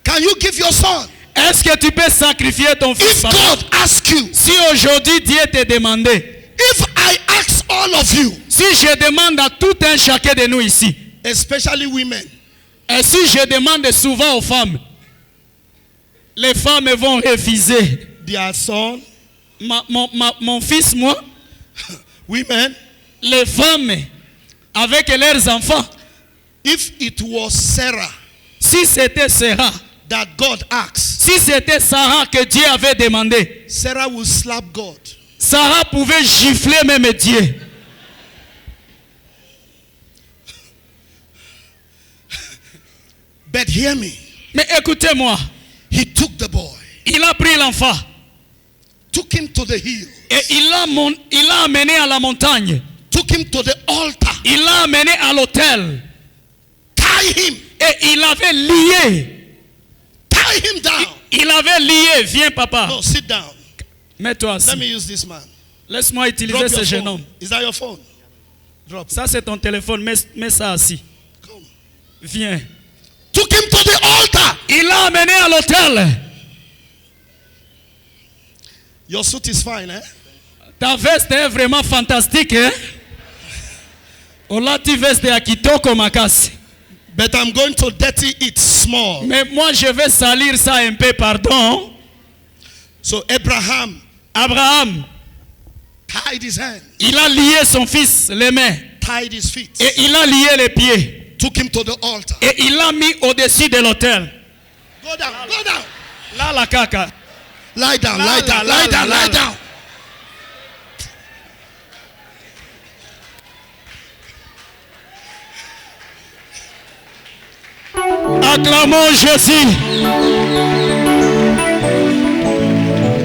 Can you give your son? Est-ce que tu peux sacrifier ton fils? If Papa? God asks you, Si aujourd'hui Dieu te demandait, if I ask all of you, si je demande à tout un chacun de nous ici, especially women, et si je demande souvent aux femmes, les femmes vont refuser. their son, Mon fils, moi, women, les femmes avec leurs enfants, if it was Sarah si c'était Sarah, that God asked, si c'était Sarah que Dieu avait demandé, Sarah will slap God. Sarah pouvait gifler même Dieu. But hear me, Mais écoutez-moi, he took the boy, il a pris l'enfant took him to the hill, et il l'a amené à la montagne, took him to the altar, il l'a amené à l'autel tie him, et il avait lié. tie him down. Il avait lié. Viens papa, No, sit down. mets-toi Let assis. me use this man. Laisse-moi utiliser Drop ce your jeune phone. homme. Is that your phone? Drop it. Ça c'est ton téléphone, mets ça assis. Come. Viens. Took him to the altar. Il l'a amené à l'autel. Your suit is fine, eh? Ta veste est vraiment fantastique, hein? Olati veste ya kitoko makasi. But I'm going to dirty it small. Mais moi je vais salir ça un peu, pardon. So Abraham Abraham, tied his hand, il a lié son fils, les mains, tied his feet, et il a lié les pieds, took him to the altar. et il l'a mis au-dessus de l'autel. Go down, go down. Là, la caca. Lie down, La, lie la, down, la, lie down, la, lie la. down. Acclamons Jésus.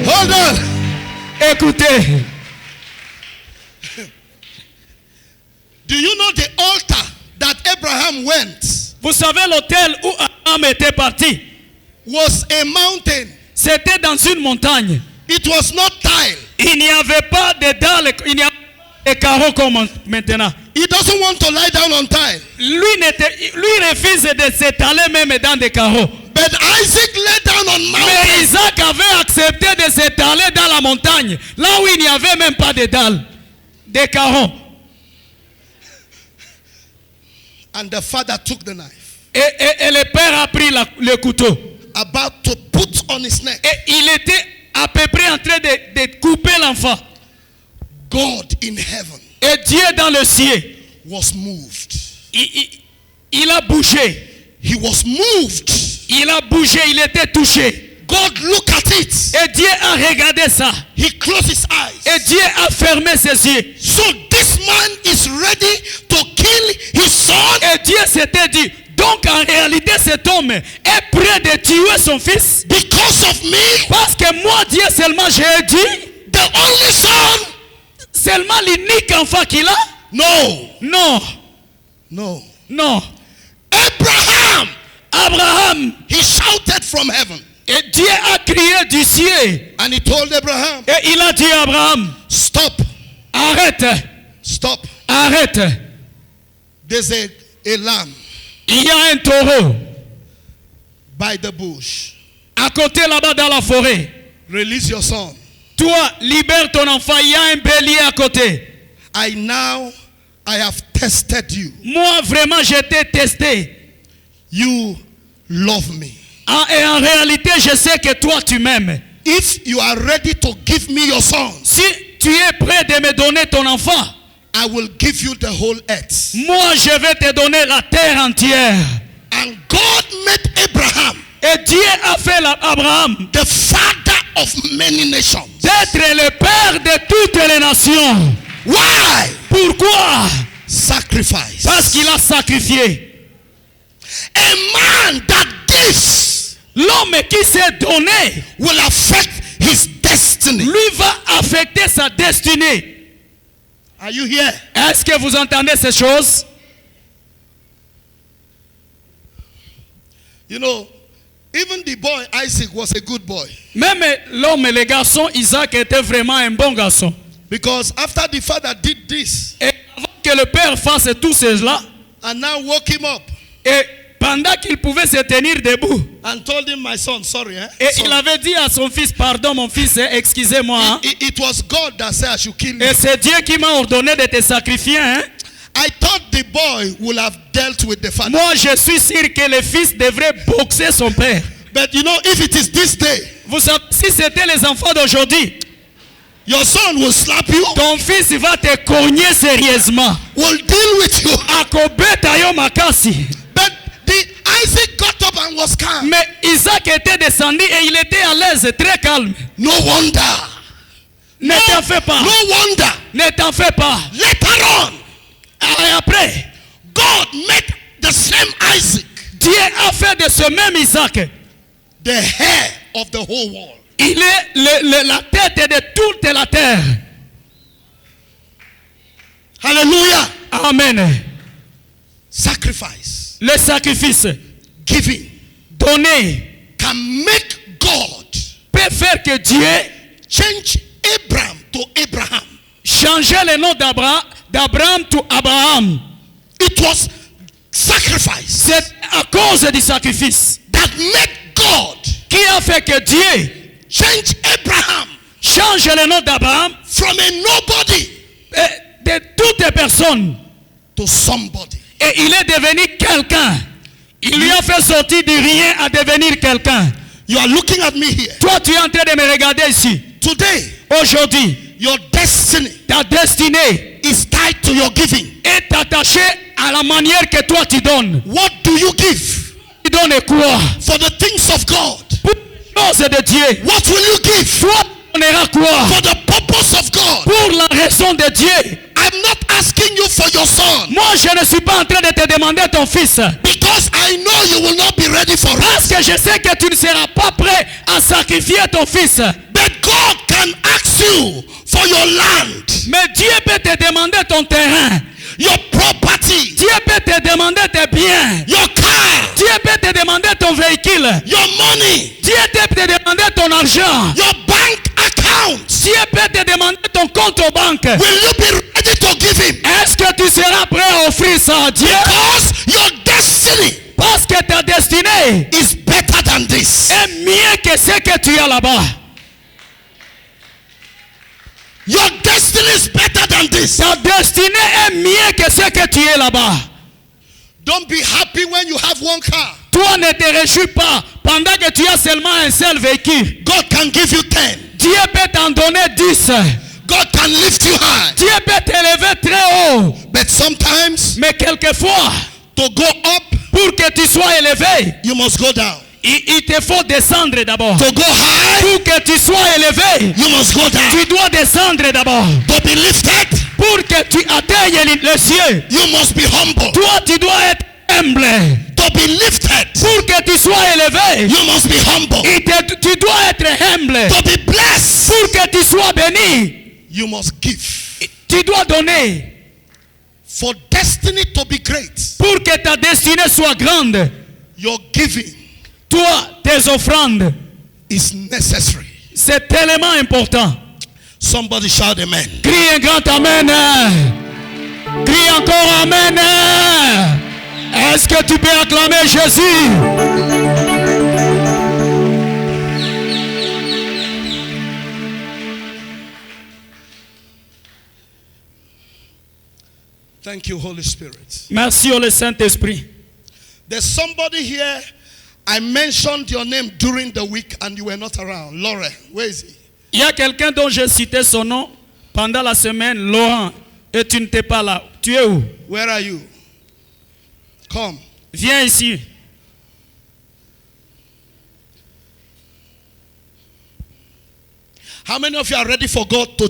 Hold on. Écoutez, Do you know the altar that Abraham went vous savez l'autel où Abraham était parti? was a mountain. C'était dans une montagne. It was not tile. Il n'y avait pas de dalles, il n'y avait pas de carreaux comme maintenant. He doesn't want to lie down on tile. Lui refuse de s'étaler même dans des carreaux. But Isaac lay down on Mais mountain. Isaac avait accepté de s'étaler dans la montagne, là où il n'y avait même pas de dalles, des carreaux. And the father took the knife, Et le père a pris le couteau. about to put on his neck. Et il était à peu près en train de couper l'enfant. God in heaven Et Dieu dans le ciel, was moved. il a bougé. He was moved. Il a bougé, il était touché. God looked at it. Et Dieu a regardé ça. He closed his eyes. Et Dieu a fermé ses yeux. So this man is ready to kill his son. Et Dieu s'était dit, Donc en réalité cet homme est prêt de tuer son fils. Because of me, Parce que moi Dieu seulement j'ai dit, the only son. seulement l'unique enfant qu'il a. No. Non, No. non. Abraham, Abraham, he shouted from heaven. et Dieu a crié du ciel. And he told Abraham, Et il a dit à Abraham, stop, arrête, stop. arrête. There's a lamb Il y a un taureau by the bush. à côté là-bas dans la forêt. Release your son. Toi, libère ton enfant, il y a un bélier à côté. I have tested you. Moi, vraiment, je t'ai testé. You love me. Et en réalité, je sais que toi, tu m'aimes. If you are ready to give me your son, Si tu es prêt de me donner ton enfant, I will give you the whole earth. moi, je vais te donner la terre entière. And God made Abraham Et Dieu a fait Abraham the father of many nations. d'être le père de toutes les nations. Why? Pourquoi? Sacrifice. Parce qu'il a sacrifié. A man that gives L'homme qui s'est donné, will affect his destiny. lui va affecter sa destinée. Are you here? Est-ce que vous entendez ces choses? You know, even the boy Isaac was a good boy. Même l'homme et le garçon, Isaac était vraiment un bon garçon. Because after the father did this Et avant que le père fasse tout cela, and now woke him up et pendant qu'il pouvait se tenir debout, and told him, my son, sorry, et sorry. il avait dit à son fils, pardon mon fils, excusez-moi. Hein. It was God that said I should kill you. Et c'est Dieu qui m'a ordonné de te sacrifier. Hein. I thought the boy would have dealt with the father. Moi, je suis sûr que le fils devrait boxer son père. But you know, if it is this day, Vous savez, si c'était les enfants d'aujourd'hui, your son will slap you, ton fils va te cogner sérieusement. will deal with you. Akobeta yo makasi. But the Isaac got up and was calm. Mais Isaac était descendu et il était à l'aise, très calme. No wonder. Ne t'en fais pas. No wonder. Ne t'en fais pas. Later on, Et après, God made the same Isaac Dieu a fait de ce même Isaac. the hair of the whole world. Il est la tête de toute la terre. Hallelujah. Amen. Sacrifice, Le sacrifice giving donné can make God peut faire que Dieu change Abraham to Abraham. change le nom d'Abraham to Abraham. It was sacrifice C'est à cause du sacrifice that made God qui a fait que Dieu change Abraham change le nom d'Abraham from a nobody de toutes personnes. to somebody. Et il est devenu quelqu'un. Il lui a fait sortir du rien à devenir quelqu'un. You are looking at me here. Toi, tu es en train de me regarder ici. Today, Aujourd'hui, your destiny ta destinée is tied to your giving. est attachée à la manière que toi tu donnes. What do you give Tu donnes quoi? for the things of God? Pour les choses de Dieu. What will you give Toi, tu donneras quoi? for the purpose of God? Pour la raison de Dieu. I'm not asking you for your son Moi, je ne suis pas en train de te demander ton fils. because I know you will not be ready for Parce it. que je sais que tu ne seras pas prêt à sacrifier ton fils. But God can ask you for your land, Mais Dieu peut te demander ton terrain. your property, Dieu peut te demander tes biens. your car, Dieu peut te demander ton véhicule. your money, Dieu peut te demander ton argent. your bank account. Dieu peut te demander ton compte aux banques. Will you be ready to give him? Est-ce que tu seras prêt à offrir ça à Dieu? Because your destiny Parce que ta destinée is better than this. est mieux que ce que tu as là-bas. Your destiny is better than this. Ta destinée est mieux que ce que tu es là-bas. Don't be happy when you have one car. Toi ne te réjouis pas pendant que tu as seulement un seul véhicule. God can give you 10. Dieu peut t'en donner 10. God can lift you high. Dieu peut t'élever très haut. But sometimes Mais quelquefois, to go up, pour que tu sois élevé, you must go down. il te faut descendre d'abord. To go high, Pour que tu sois élevé, you must go down. tu dois descendre d'abord. To be lifted, Pour que tu atteignes le ciel, you must be humble. toi tu dois être humble. to be lifted, Pour que tu sois élevé, you must be humble. tu dois être humble. To be blessed, Pour que tu sois béni, you must give. tu dois donner. For destiny to be great, Pour que ta destinée soit grande, your giving toi, tes offrandes, is necessary. c'est tellement important. Somebody shout amen. Crie un grand amen. Crie encore amen. Est-ce que tu peux acclamer Jésus? Thank you, Holy Spirit. Merci au Saint-Esprit. There's somebody here, I mentioned your name during the week and you were not around. Laura, where is he? Il y a quelqu'un dont j'ai cité son nom pendant la semaine, Laurent, et tu n'étais pas là. Tu es où? Where are you? Come. Viens ici. How many of you are ready for God to